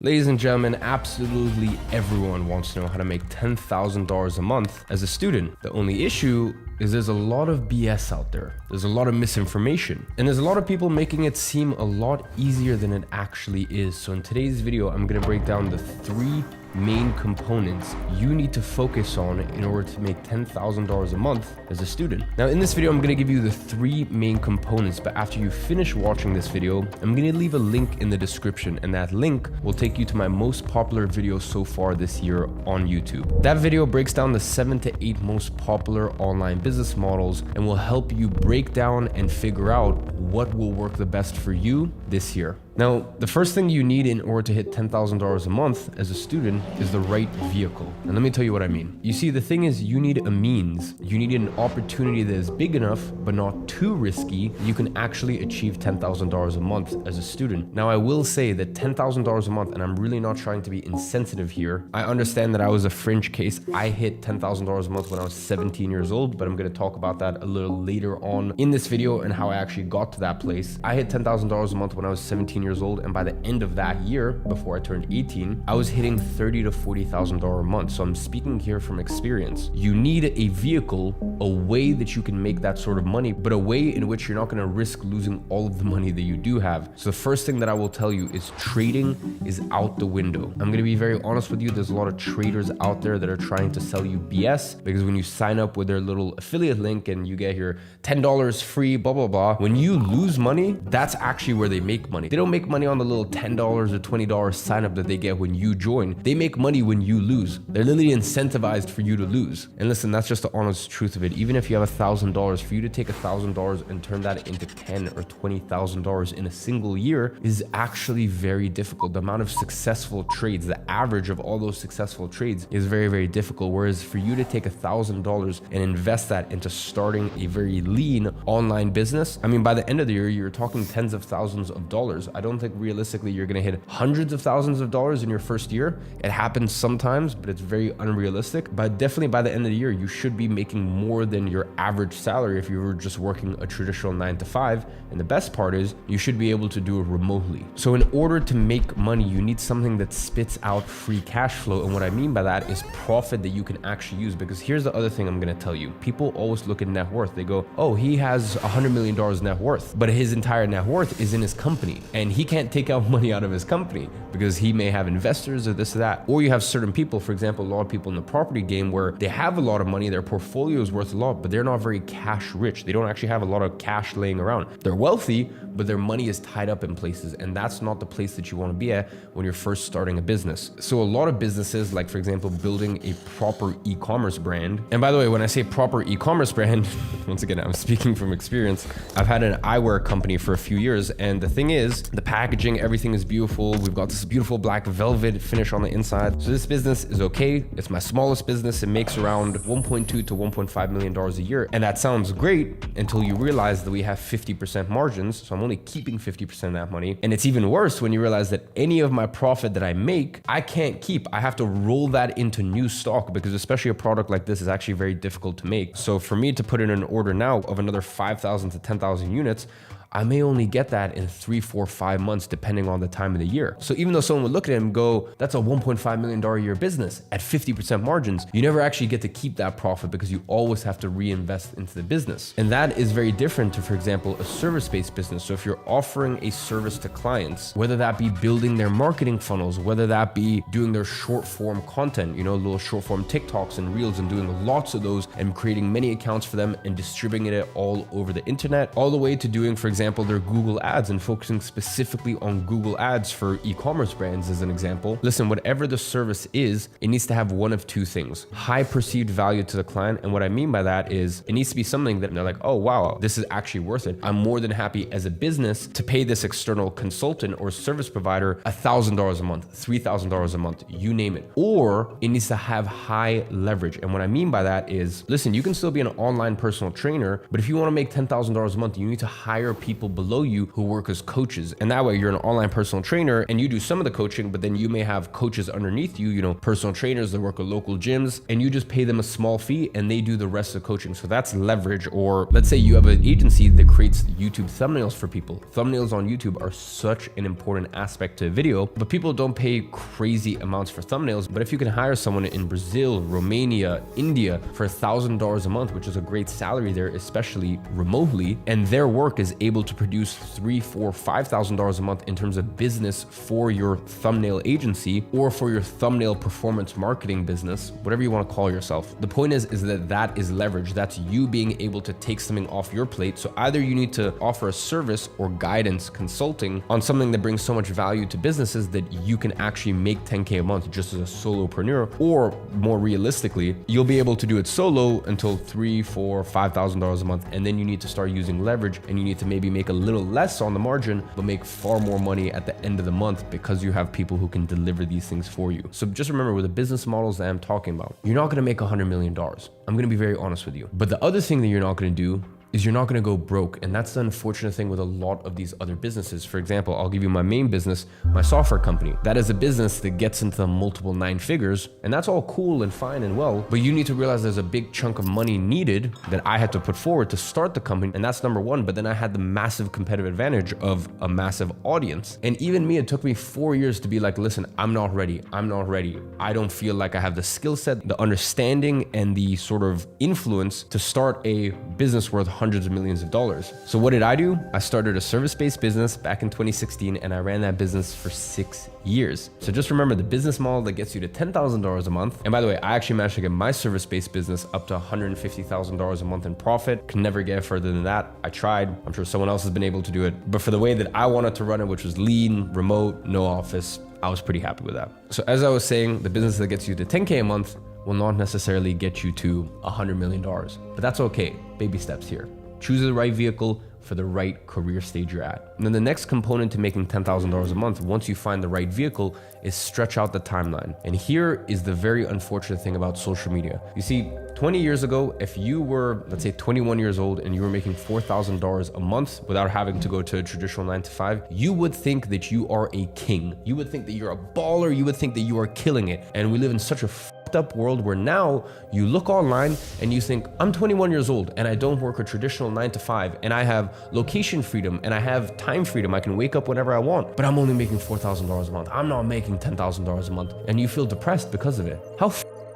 Ladies and gentlemen, absolutely everyone wants to know how to make $10,000 a month as a student. The only issue is there's a lot of BS out there. There's a lot of misinformation, and there's a lot of people making it seem a lot easier than it actually is. So in today's video, I'm gonna break down the 3 main components you need to focus on in order to make $10,000 a month as a student. Now in this video, I'm gonna give you the 3 main components, but after you finish watching this video, I'm gonna leave a link in the description, and that link will take you to my most popular video so far this year on YouTube. That video breaks down the 7 to 8 most popular online business models and will help you break down and figure out what will work the best for you this year. Now, the first thing you need in order to hit $10,000 a month as a student is the right vehicle. And let me tell you what I mean. You see, the thing is, you need a means. You need an opportunity that is big enough, but not too risky, you can actually achieve $10,000 a month as a student. Now, I will say that $10,000 a month, and I'm really not trying to be insensitive here. I understand that I was a fringe case. I hit $10,000 a month when I was 17 years old, but I'm gonna talk about that a little later on in this video and how I actually got to that place. I hit $10,000 a month when I was 17 years old, and by the end of that year, before I turned 18, I was hitting $30,000 to $40,000 a month. So I'm speaking here from experience. You need a vehicle, a way that you can make that sort of money, but a way in which you're not going to risk losing all of the money that you do have. So the first thing that I will tell you is trading is out the window. I'm going to be very honest with you. There's a lot of traders out there that are trying to sell you BS, because when you sign up with their little affiliate link and you get your $10 free, blah, blah, blah, when you lose money, that's actually where they make money. They don't make money on the little $10 or $20 sign up that they get when you join. They make money when you lose. They're literally incentivized for you to lose. And listen, that's just the honest truth of it. Even if you have $1,000, for you to take $1,000 and turn that into $10,000 or $20,000 in a single year is actually very difficult. The amount of successful trades, the average of all those successful trades is very, very difficult. Whereas for you to take $1,000 and invest that into starting a very lean online business, I mean, by the end of the year, you're talking tens of thousands of dollars. I don't think realistically you're going to hit hundreds of thousands of dollars in your first year. It happens sometimes, but it's very unrealistic. But definitely by the end of the year, you should be making more than your average salary if you were just working a traditional 9 to 5. And the best part is you should be able to do it remotely. So in order to make money, you need something that spits out free cash flow. And what I mean by that is profit that you can actually use. Because here's the other thing I'm going to tell you. People always look at net worth. They go, oh, he has $100 million net worth, but his entire net worth is in his company, and he can't take out money out of his company because he may have investors or this or that. Or you have certain people, for example, a lot of people in the property game where they have a lot of money, their portfolio is worth a lot, but they're not very cash rich. They don't actually have a lot of cash laying around. They're wealthy, but their money is tied up in places, and that's not the place that you want to be at when you're first starting a business. So a lot of businesses, like for example, building a proper e-commerce brand. And by the way, when I say proper e-commerce brand, once again, I'm speaking from experience. I've had an eyewear company for a few years, and the thing is, the packaging, everything is beautiful. We've got this beautiful black velvet finish on the inside. So this business is okay. It's my smallest business. It makes around $1.2 to $1.5 million a year. And that sounds great until you realize that we have 50% margins. So I'm only keeping 50% of that money. And it's even worse when you realize that any of my profit that I make, I can't keep. I have to roll that into new stock, because especially a product like this is actually very difficult to make. So for me to put in an order now of another 5,000 to 10,000 units, I may only get that in 3, 4, 5 months, depending on the time of the year. So even though someone would look at it and go, that's a $1.5 million a year business at 50% margins, you never actually get to keep that profit because you always have to reinvest into the business. And that is very different to, for example, a service-based business. So if you're offering a service to clients, whether that be building their marketing funnels, whether that be doing their short form content, you know, little short form TikToks and Reels, and doing lots of those and creating many accounts for them and distributing it all over the internet, all the way to doing, for example, their Google ads and focusing specifically on Google ads for e-commerce brands as an example. Listen, whatever the service is, it needs to have one of 2 things: high perceived value to the client. And what I mean by that is it needs to be something that they're like, oh, wow, this is actually worth it. I'm more than happy as a business to pay this external consultant or service provider $1,000 a month, $3,000 a month, you name it. Or it needs to have high leverage. And what I mean by that is, listen, you can still be an online personal trainer, but if you want to make $10,000 a month, you need to hire people people below you who work as coaches. And that way you're an online personal trainer and you do some of the coaching, but then you may have coaches underneath you, personal trainers that work at local gyms, and you just pay them a small fee and they do the rest of the coaching. So that's leverage. Or let's say you have an agency that creates YouTube thumbnails for people. Thumbnails on YouTube are such an important aspect to video, but people don't pay crazy amounts for thumbnails. But if you can hire someone in Brazil, Romania, India for $1,000 a month, which is a great salary there, especially remotely, and their work is able to produce $3,000, $4,000, $5,000 a month in terms of business for your thumbnail agency or for your thumbnail performance marketing business, whatever you want to call yourself. The point is that is leverage. That's you being able to take something off your plate. So either you need to offer a service or guidance consulting on something that brings so much value to businesses that you can actually make 10K a month just as a solopreneur, or more realistically, you'll be able to do it solo until $3,000, $4,000, $5,000 a month. And then you need to start using leverage and you need to maybe make a little less on the margin, but make far more money at the end of the month because you have people who can deliver these things for you. So just remember, with the business models that I'm talking about, you're not going to make $100 million. I'm going to be very honest with you. But the other thing that you're not going to do is you're not going to go broke. And that's the unfortunate thing with a lot of these other businesses. For example, I'll give you my main business, my software company. That is a business that gets into multiple 9 figures, and that's all cool and fine and well, but you need to realize there's a big chunk of money needed that I had to put forward to start the company, and that's number one. But then I had the massive competitive advantage of a massive audience. And even me, it took me 4 years to be like, listen, I'm not ready. I don't feel like I have the skill set, the understanding, and the sort of influence to start a business worth hundreds of millions of dollars. So what did I do? I started a service-based business back in 2016, and I ran that business for 6 years. So just remember, the business model that gets you to $10,000 a month. And by the way, I actually managed to get my service-based business up to $150,000 a month in profit. Can never get further than that. I tried. I'm sure someone else has been able to do it. But for the way that I wanted to run it, which was lean, remote, no office, I was pretty happy with that. So as I was saying, the business that gets you to 10K a month will not necessarily get you to $100 million, but that's okay. Baby steps here. Choose the right vehicle for the right career stage you're at. And then the next component to making $10,000 a month, once you find the right vehicle, is stretch out the timeline. And here is the very unfortunate thing about social media. You see, 20 years ago, if you were, let's say 21 years old and you were making $4,000 a month without having to go to a traditional 9 to 5, you would think that you are a king. You would think that you're a baller. You would think that you are killing it. And we live in such a up world where now you look online and you think, I'm 21 years old and I don't work a traditional 9 to 5 and I have location freedom and I have time freedom. I can wake up whenever I want, but I'm only making $4,000 a month. I'm not making $10,000 a month. And you feel depressed because of it. How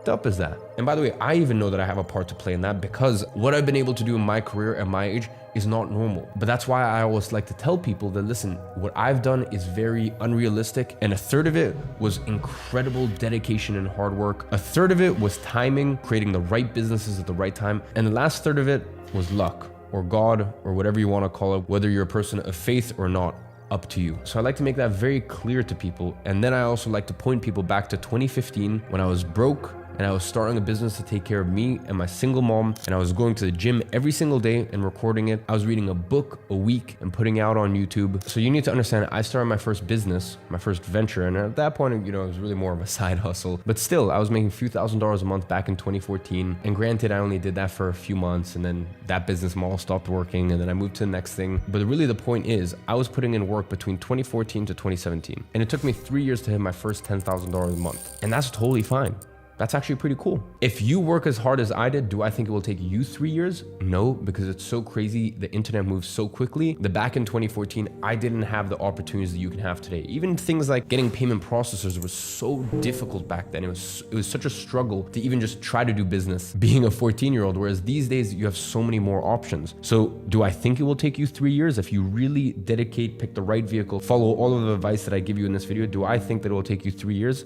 up is that? And by the way, I even know that I have a part to play in that, because what I've been able to do in my career at my age is not normal. But that's why I always like to tell people that, listen, what I've done is very unrealistic, and a third of it was incredible dedication and hard work. A third of it was timing, creating the right businesses at the right time, and the last third of it was luck, or God, or whatever you want to call it, whether you're a person of faith or not. Up to you. So I like to make that very clear to people. And then I also like to point people back to 2015 when I was broke and I was starting a business to take care of me and my single mom, and I was going to the gym every single day and recording it. I was reading a book a week and putting it out on YouTube. So you need to understand, I started my first business, my first venture, and at that point, it was really more of a side hustle. But still, I was making a few $1,000s a month back in 2014. And granted, I only did that for a few months, and then that business model stopped working, and then I moved to the next thing. But really the point is, I was putting in work between 2014 to 2017. And it took me 3 years to hit my first $10,000 a month. And that's totally fine. That's actually pretty cool. If you work as hard as I did, do I think it will take you 3 years? No, because it's so crazy. The internet moves so quickly that back in 2014, I didn't have the opportunities that you can have today. Even things like getting payment processors was so difficult back then. It was such a struggle to even just try to do business being a 14-year-old, whereas these days you have so many more options. So do I think it will take you 3 years? If you really dedicate, pick the right vehicle, follow all of the advice that I give you in this video, do I think that it will take you 3 years?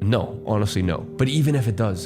No, honestly, no. But even if it does,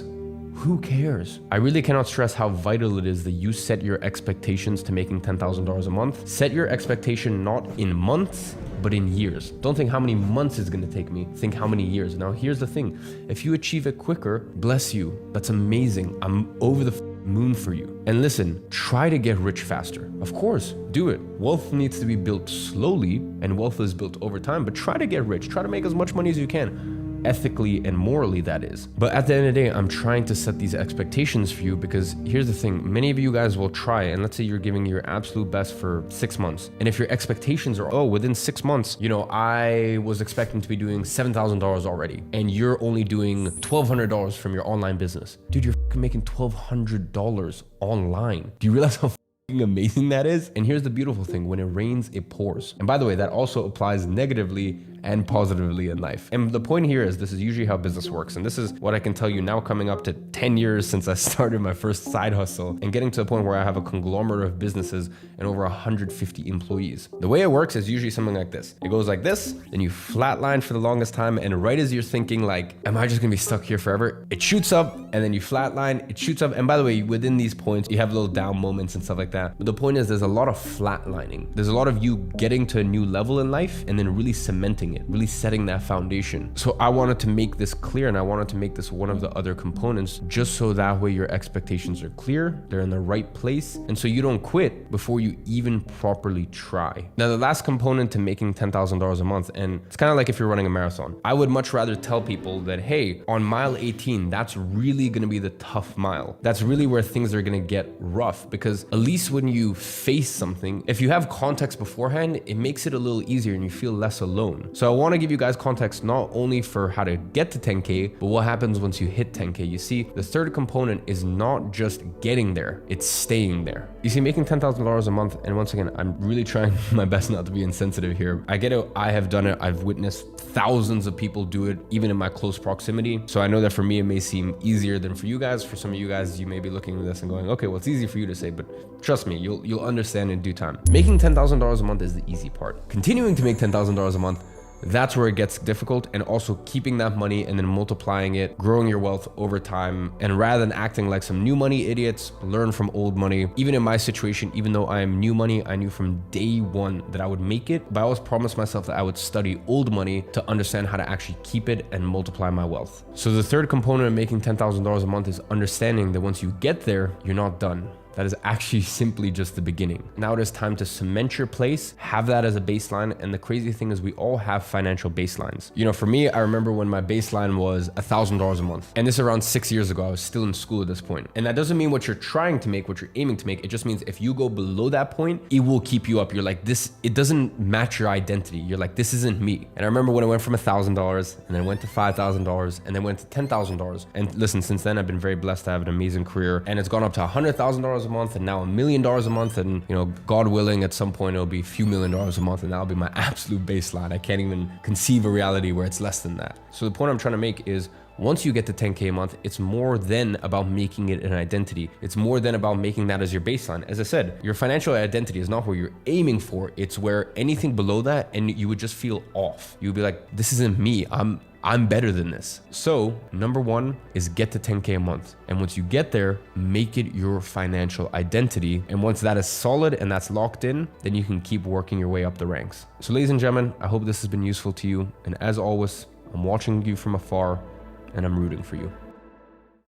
who cares? I really cannot stress how vital it is that you set your expectations to making $10,000 a month. Set your expectation not in months, but in years. Don't think how many months it's gonna take me. Think how many years. Now, here's the thing. If you achieve it quicker, bless you. That's amazing. I'm over the moon for you. And listen, try to get rich faster. Of course, do it. Wealth needs to be built slowly, and wealth is built over time, but try to get rich. Try to make as much money as you can. ethically and morally that is. But at the end of the day, I'm trying to set these expectations for you, because here's the thing. Many of you guys will try, and let's say you're giving your absolute best for 6 months. And if your expectations are, oh, within 6 months, I was expecting to be doing $7,000 already, and you're only doing $1,200 from your online business. Dude, you're making $1,200 online. Do you realize how amazing that is? And here's the beautiful thing. When it rains, it pours. And by the way, that also applies negatively and positively in life. And the point here is, this is usually how business works. And this is what I can tell you now, coming up to 10 years since I started my first side hustle and getting to a point where I have a conglomerate of businesses and over 150 employees. The way it works is usually something like this. It goes like this, then you flatline for the longest time. And right as you're thinking like, am I just gonna be stuck here forever? It shoots up, and then you flatline, it shoots up. And by the way, within these points, you have little down moments and stuff like that. But the point is, there's a lot of flatlining. There's a lot of you getting to a new level in life and then really cementing it, really setting that foundation. So I wanted to make this clear, and I wanted to make this one of the other components, just so that way your expectations are clear, they're in the right place, and so you don't quit before you even properly try. Now, the last component to making $10,000 a month, and it's kind of like if you're running a marathon. I would much rather tell people that, hey, on mile 18, that's really gonna be the tough mile. That's really where things are gonna get rough, because at least when you face something, if you have context beforehand, it makes it a little easier and you feel less alone. So I want to give you guys context not only for how to get to 10K, but what happens once you hit 10K. You see, the third component is not just getting there, it's staying there. You see, making $10,000 a month, and once again, I'm really trying my best not to be insensitive here. I get it, I have done it, I've witnessed thousands of people do it, even in my close proximity. So I know that for me, it may seem easier than for you guys. For some of you guys, you may be looking at this and going, okay, well, it's easy for you to say, but trust me, you'll understand in due time. Making $10,000 a month is the easy part. Continuing to make $10,000 a month, that's where it gets difficult, and also keeping that money and then multiplying it, growing your wealth over time. And rather than acting like some new money idiots, learn from old money. Even in my situation, even though I am new money, I knew from day one that I would make it, but I always promised myself that I would study old money to understand how to actually keep it and multiply my wealth. So the third component of making $10,000 a month is understanding that once you get there, you're not done. That is actually simply just the beginning. Now it is time to cement your place, have that as a baseline. And the crazy thing is, we all have financial baselines. For me, I remember when my baseline was $1,000 a month. And this is around 6 years ago. I was still in school at this point. And that doesn't mean what you're trying to make, what you're aiming to make. It just means if you go below that point, it will keep you up. You're like, it doesn't match your identity. You're like, this isn't me. And I remember when I went from $1,000 and then went to $5,000 and then went to $10,000. And listen, since then, I've been very blessed to have an amazing career, and it's gone up to $100,000 a month, and now $1 million a month. And God willing, at some point it'll be a few $1 million a month, and that'll be my absolute baseline. I can't even conceive a reality where it's less than that. So the point I'm trying to make is, once you get to 10K a month, it's more than about making it an identity. It's more than about making that as your baseline. As I said, your financial identity is not where you're aiming for. It's where anything below that, and you would just feel off. You would be like, this isn't me. I'm better than this. So number one is get to 10K a month. And once you get there, make it your financial identity. And once that is solid and that's locked in, then you can keep working your way up the ranks. So ladies and gentlemen, I hope this has been useful to you. And as always, I'm watching you from afar, and I'm rooting for you.